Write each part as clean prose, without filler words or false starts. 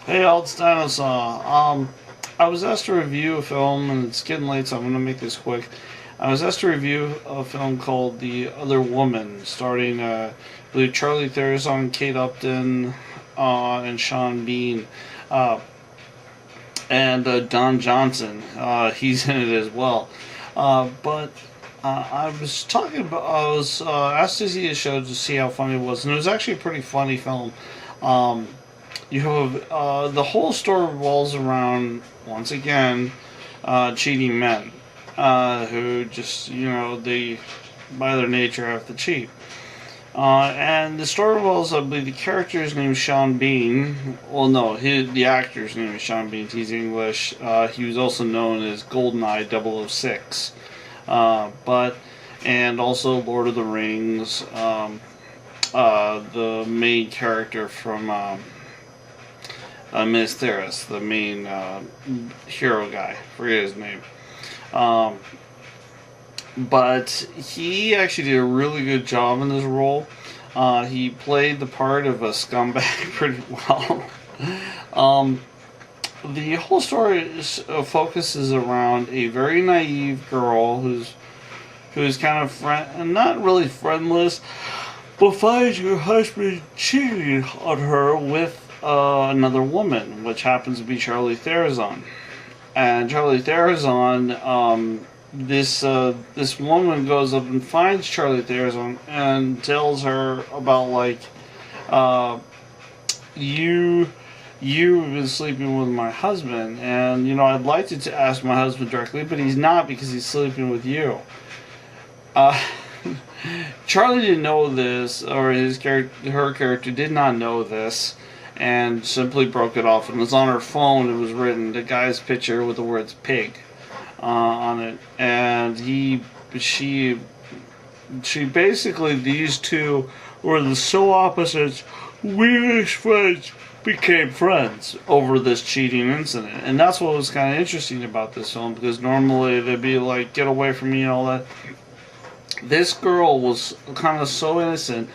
Hey, all, it's Dinosa. I was asked to review a film, and it's getting late, so I'm going to make this quick. I was asked to review a film called The Other Woman, starring, I believe, Charlie Theron, Kate Upton, and Sean Bean, uh, and Don Johnson. He's in it as well. But I was asked to see a show to see how funny it was, and it was actually a pretty funny film. Um, you have the whole story revolves around, once again, cheating men who just, they by their nature have to cheat. And the story revolves, I believe, the character's name is Sean Bean. Well, no, the actor's name is Sean Bean. He's English. He was also known as Goldeneye 006. But and also Lord of the Rings. The main character from Miss Theris, the main hero guy. Forget his name. Um, but he actually did a really good job in this role. He played the part of a scumbag pretty well. um, the whole story focuses around a very naive girl who's kind of not really friendless, but finds her husband cheating on her with another woman, which happens to be Charlie Theron. And Charlie Theron, this woman goes up and finds Charlie Theron and tells her about uh, you you've been sleeping with my husband, and I'd like to ask my husband directly, but he's not because he's sleeping with you. Uh, Charlie didn't know this, or her character did not know this, and simply broke it off. And it was on her phone. It was written, the guy's picture with the words "pig" on it, and she basically, these two were the so opposites. Weirdest friends became friends over this cheating incident, and that's what was kind of interesting about this film, because normally they'd be like, "Get away from me," and all that. This girl was kind of so innocent.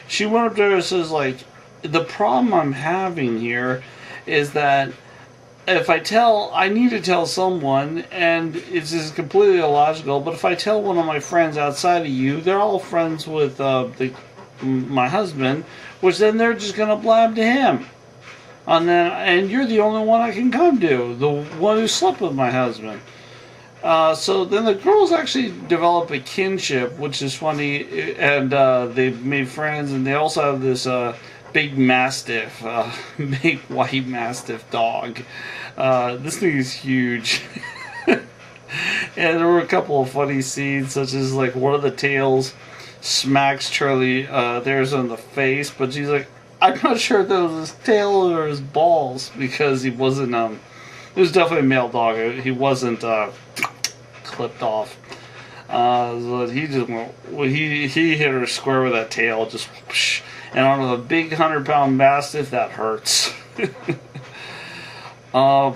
She went up there and says, like, the problem I'm having here is that if I need to tell someone, and it's just completely illogical, but if I tell one of my friends outside of you, they're all friends with my husband, which then they're just going to blab to him. And you're the only one I can come to, the one who slept with my husband. So then the girls actually develop a kinship, which is funny, and they've made friends, and they also have this big mastiff, big white mastiff dog. This thing is huge. And there were a couple of funny scenes, such as like one of the tails smacks Charlie there's on the face, but she's like, I'm not sure if that was his tail or his balls, because he wasn't it was definitely a male dog. He wasn't clipped off. So he just went. Well, he hit her square with that tail, just whoosh. And on a big 100-pound mastiff, that hurts. But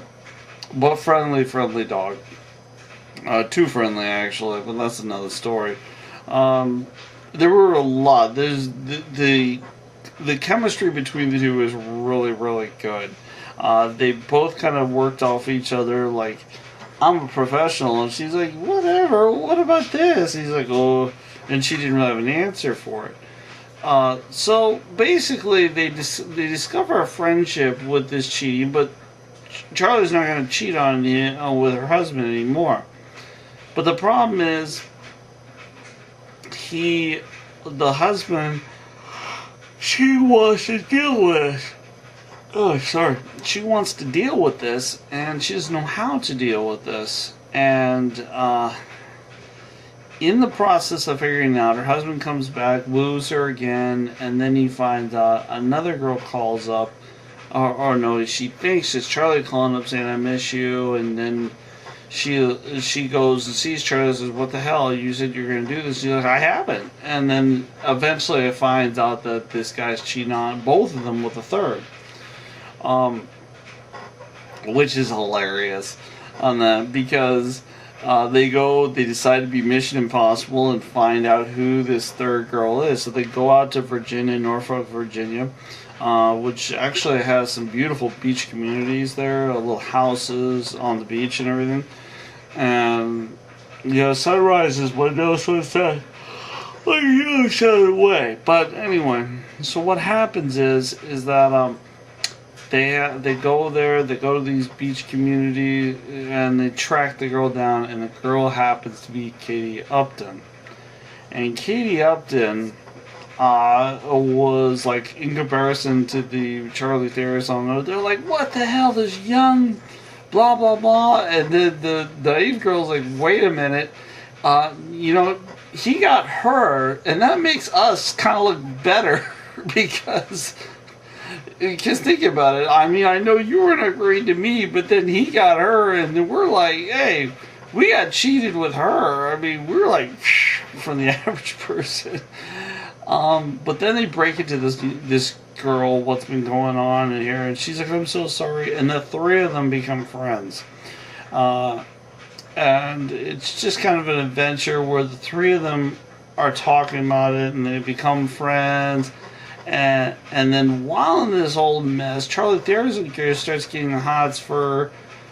friendly dog. Too friendly actually, but that's another story. There were a lot. There's the chemistry between the two is really good. They both kind of worked off each other. Like, I'm a professional, and she's like, whatever. What about this? He's like, oh, and she didn't really have an answer for it. So basically, they discover a friendship with this cheating, but Charlie's not going to cheat on with her husband anymore. But the problem is, the husband, she wants to deal with. Oh, sorry. She wants to deal with this, and she doesn't know how to deal with this. And in the process of figuring out, her husband comes back, woos her again, and then he finds out another girl calls up, or no, she thinks it's Charlie calling up saying, "I miss you," and then she goes and sees Charlie and says, "What the hell? You said you're going to do this." She's like, "I haven't." And then eventually it finds out that this guy's cheating on both of them with a third. Which is hilarious on that, because They decide to be Mission Impossible and find out who this third girl is. So they go out to Virginia, Norfolk, Virginia, which actually has some beautiful beach communities there, little houses on the beach and everything. And sunrise is what no sunset, like you said away. But anyway, so what happens is that they go there, they go to these beach communities, and they track the girl down, and the girl happens to be Katie Upton. And Katie Upton was like, in comparison to the Charlie Theron song, they're like, what the hell, this young blah blah blah, and the naive girl's like, wait a minute, he got her, and that makes us kind of look better because think about it. I mean, I know you weren't agreeing to me, but then he got her, and then we're like, hey, we got cheated with her. I mean, we're like from the average person. But then they break into this girl, what's been going on in here, and she's like, I'm so sorry, and the three of them become friends. And it's just kind of an adventure where the three of them are talking about it, and they become friends. And then while in this whole mess, Charlie Theron's character starts getting the hots for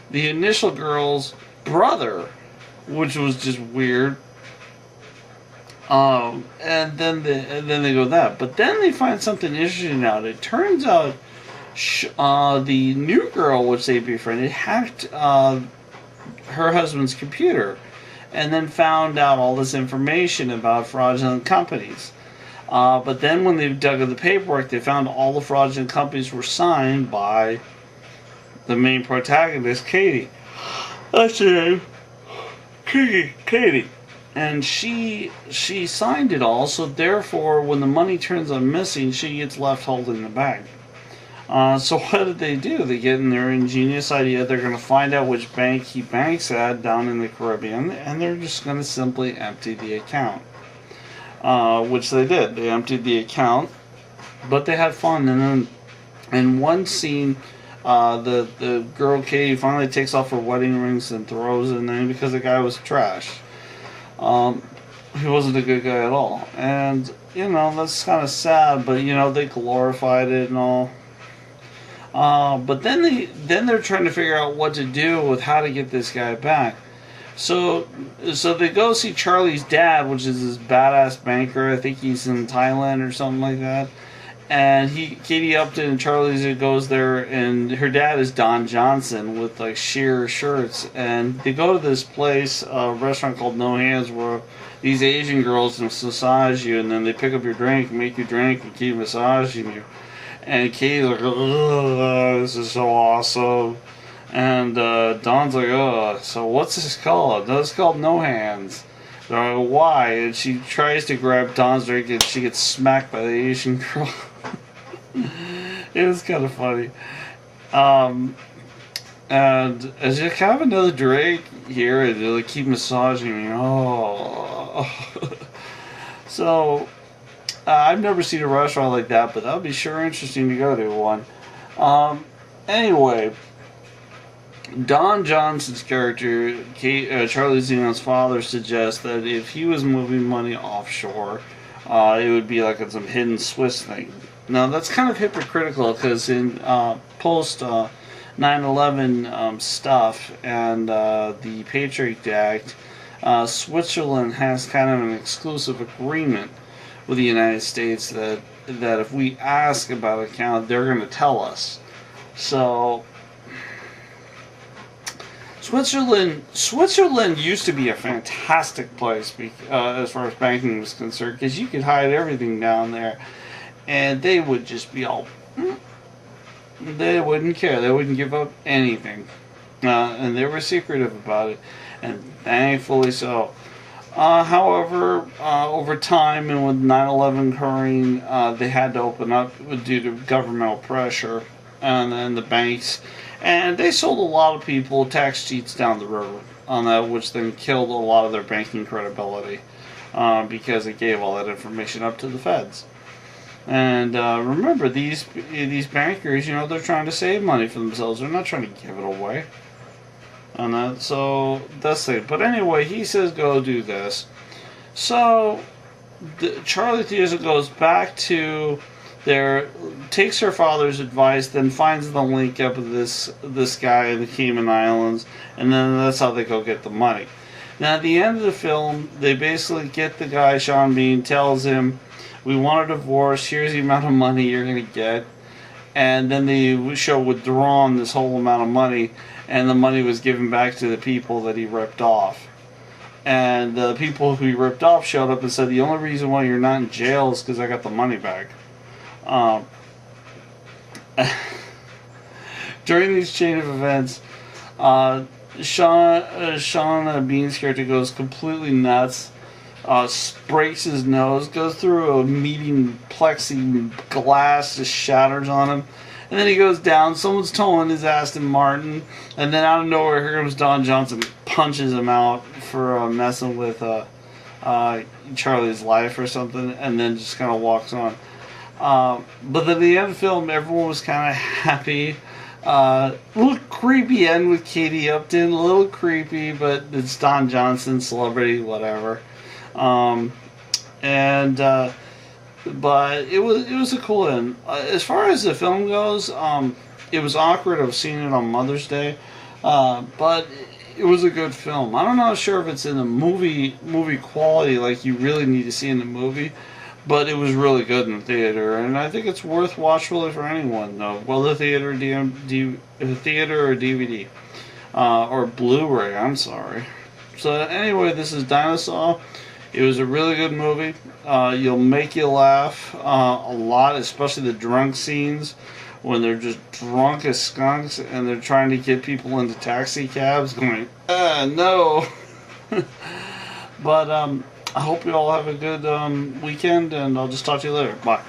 the initial girl's brother, which was just weird. And then they go that, but then they find something interesting out. It turns out the new girl, which they befriended, hacked her husband's computer, and then found out all this information about fraudulent companies. But then when they dug in the paperwork, they found all the fraudulent companies were signed by the main protagonist, Katie. That's her name. Katie. And she signed it all, so therefore, when the money turns up missing, she gets left holding the bag. So what did they do? They get in their ingenious idea, they're going to find out which bank he banks at down in the Caribbean, and they're just going to simply empty the account. Which they did. They emptied the account, but they had fun. And then in one scene, the girl Katie finally takes off her wedding rings and throws it in there because the guy was trash. He wasn't a good guy at all. And, that's kind of sad, but, they glorified it and all. But then they're trying to figure out what to do with how to get this guy back. So they go see Charlie's dad, which is this badass banker. I think he's in Thailand or something like that. And Katie Upton and Charlie's goes there, and her dad is Don Johnson with like sheer shirts. And they go to this place, a restaurant called No Hands, where these Asian girls massage you, and then they pick up your drink, make you drink, and keep massaging you. And Katie's like, oh, this is so awesome. And Dawn's like, oh, so what's this called? No, it's called No Hands. They're like, why? And she tries to grab Dawn's drink, and she gets smacked by the Asian girl. It was kind of funny. And as you have another drink here, and they like, keep massaging me. Oh. So, I've never seen a restaurant like that, but that would be sure interesting to go to one. Anyway, Don Johnson's character, Charlie Zeno's father, suggests that if he was moving money offshore, it would be like some hidden Swiss thing. Now, that's kind of hypocritical because in post 9/11 stuff and the Patriot Act, Switzerland has kind of an exclusive agreement with the United States that if we ask about an account, they're going to tell us. So Switzerland used to be a fantastic place as far as banking was concerned, because you could hide everything down there, and they would just be all. They wouldn't care. They wouldn't give up anything, and they were secretive about it, and thankfully so. However, over time and with 9/11 occurring, they had to open up due to governmental pressure, and then the banks. And they sold a lot of people tax cheats down the river on that, which then killed a lot of their banking credibility because it gave all that information up to the feds. And remember, these bankers, they're trying to save money for themselves. They're not trying to give it away. And that, so that's it. But anyway, he says go do this. So Charlie Theater goes back to their, takes her father's advice, then finds the link up of this guy in the Cayman Islands, and then that's how they go get the money. Now at the end of the film, they basically get the guy, Sean Bean, tells him, "We want a divorce. Here's the amount of money you're gonna get." And then they show withdrawn this whole amount of money, and the money was given back to the people that he ripped off. And the people who he ripped off showed up and said, "The only reason why you're not in jail is because I got the money back." During these chain of events, Sean Bean's character goes completely nuts. Breaks his nose, goes through a meeting plexiglass, just shatters on him, and then he goes down. Someone's towing his Aston Martin, and then out of nowhere, here comes Don Johnson, punches him out for messing with Charlie's life or something, and then just kind of walks on. But at the end of the film, everyone was kind of happy. A little creepy end with Katie Upton, a little creepy, but it's Don Johnson, celebrity, whatever. But it was a cool end. As far as the film goes, it was awkward of seeing it on Mother's Day, but it was a good film. I'm not sure if it's in the movie quality like you really need to see in the movie, but it was really good in the theater, and I think it's worth watch really for anyone though, whether theater, theater or DVD, or Blu-ray. I'm sorry. So anyway, this is Dinosaur. It was a really good movie. You'll make you laugh a lot, especially the drunk scenes when they're just drunk as skunks and they're trying to get people into taxi cabs going, no. But I hope you all have a good weekend, and I'll just talk to you later. Bye.